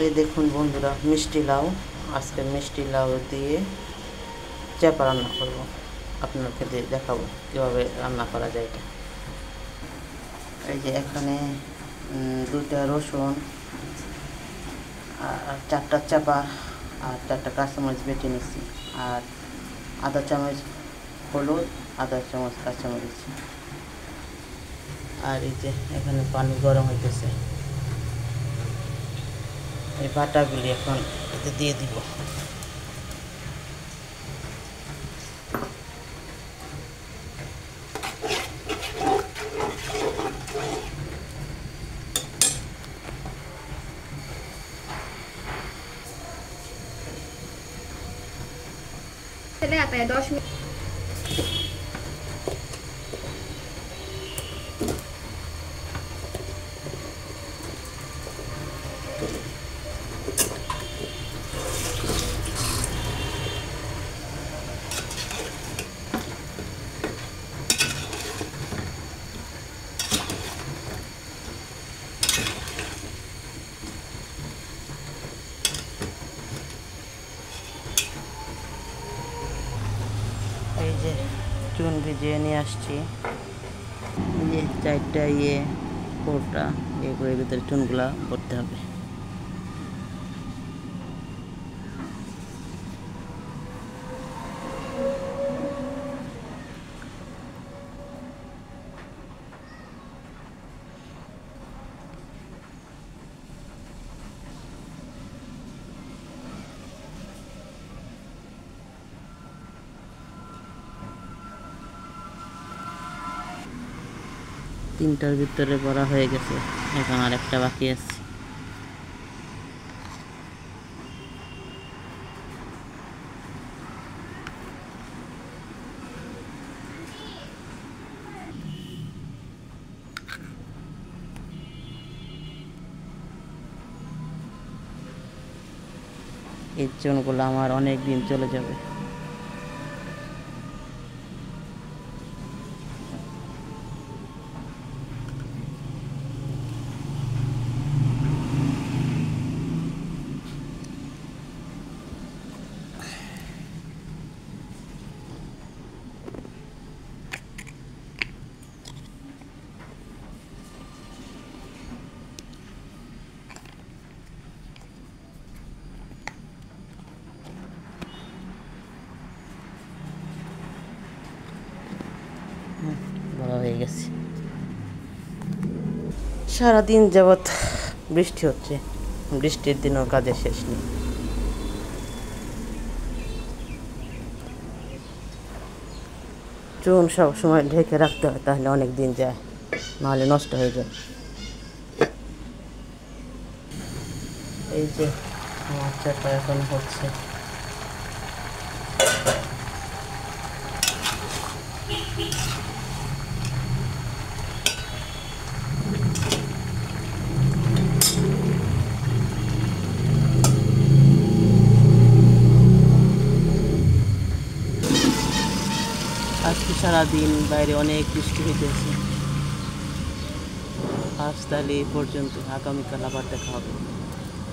এই দেখুন বন্ধুরা, মিষ্টি লাউ। আজকে মিষ্টি লাউ দিয়ে চাপা রান্না করব। আপনাকে দেখাবো কীভাবে রান্না করা যায় এটা। এই যে এখানে 2টা রসুন আর 4টা চাপা আর 4টা কাঁচামরিচ বেটে নিচ্ছি, আর আধা চামচ হলুদ, আধা চামচ কাঁচামরিচ। আর এই যে এখানে পানি গরম হইতেছে, এই বাটাগুলি এখন এতে দিয়ে দিব। चले आता है 10 मिनट। এই যে চুন ভিজিয়ে নিয়ে আসছি, যে 4টা কোটা করে ভিতরে চুনগুলা ভরতে হবে। তিনটার ভিতরে ভরা হয়ে গেছে, এখন আর একটা বাকি আছে। এই চুনগুলো আমার অনেক দিন চলে যাবে। বড় হয়ে গেছে। সারাদিন যাবৎ বৃষ্টি হচ্ছে, বৃষ্টির দিনও কাজের শেষ নেই। চুন সব সময় ঢেকে রাখতে হয়, তাহলে অনেক দিন যায়, নাহলে নষ্ট হয়ে যায়। এই যে আমার চাপা এখন হচ্ছে। আজকে সারাদিন বাইরে অনেক বৃষ্টি হইতেছে। আজ তাহলে এই পর্যন্ত, আগামীকাল আবার দেখা হবে।